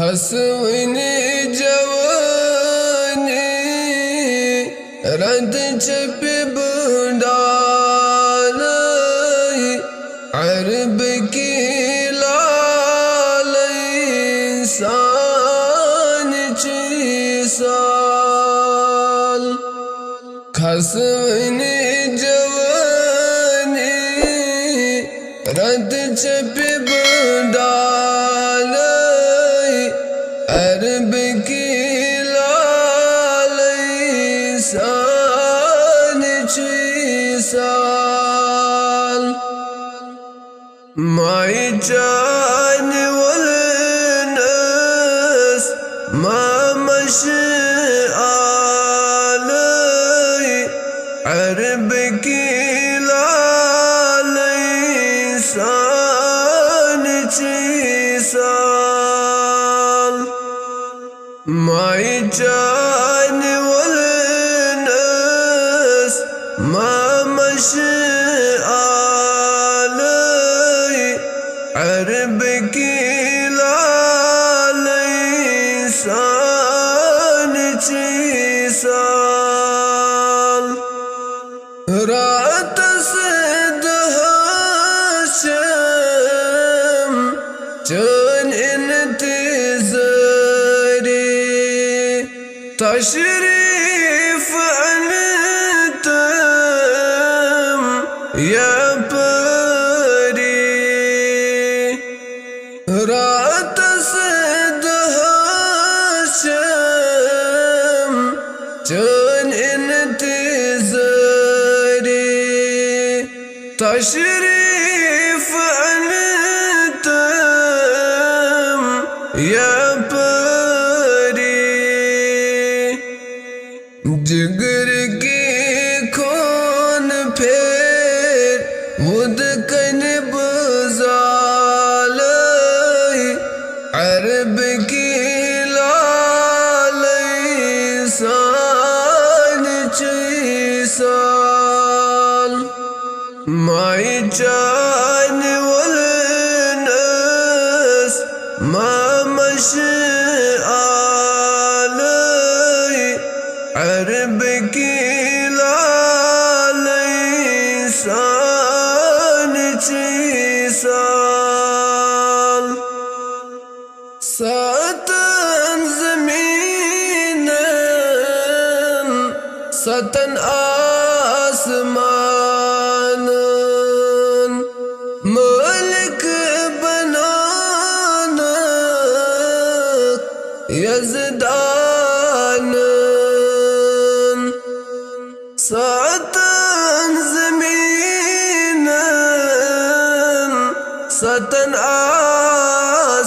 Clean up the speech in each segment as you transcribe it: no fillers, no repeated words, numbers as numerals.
हसवनी जवानी रद छप बुडाल अरब की लाल इंसान साल खसवनी जवानी रद छप बुडाल अरब की लाल इंसान साल माई जान वलनस मामश आल अरब की लाल इंसान साल माई जान वलनस मामश आल अरब की लाल इंसान साल रात से दहशम चन इंतज़ारी तशरीफ अनतम या परी रात से दहशम चन इंतज़ारी तशरीफ अनतम या जिगर की खून फेर मुदकन बुज़ाल अरब की लाल इंसान साल माई जान वलनस मामश आल अरब की लाल इंसान साल सतन ज़मीन सतन आसमान मलिक बनाना यज़दान सतन ज़मीन सतन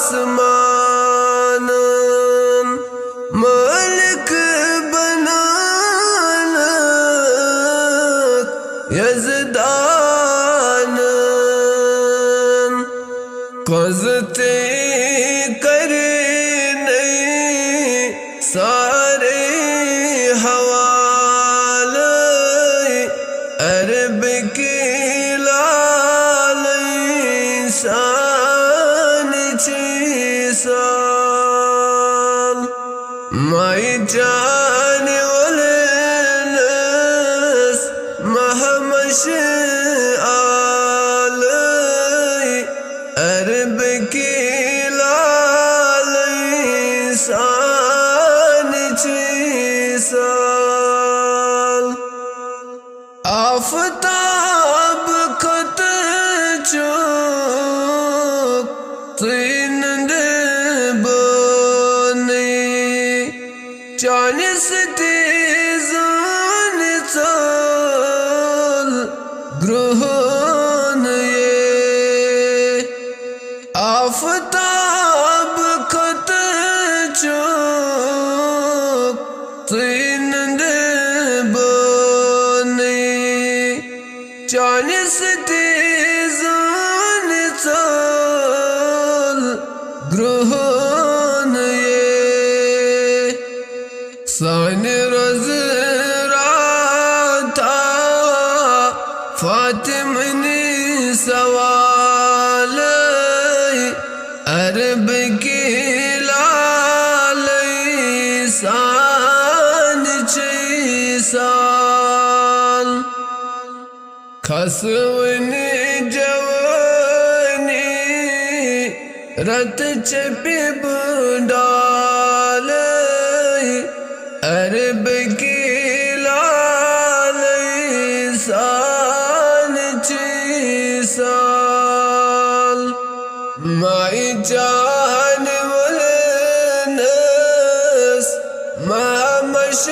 आसमान मलिक बनाना यज़दान क़ज़ते करे नहीं सारे अरब की लाल इंसान साल माई जान वलनस महमश आल अरब की लाल इंसान साल आफताब खत चुक तीन बने चालीस तेजान चल ग्रहण ये आफताब खत चुक तीन चालीस तेजान चल ग्रहण ये सान रज़ राता फातिमनी सवाल अरब की ला خسوني جواني رت چپی بندالي عرب کی لالي سال چی سال مائی جان ولنس ما مش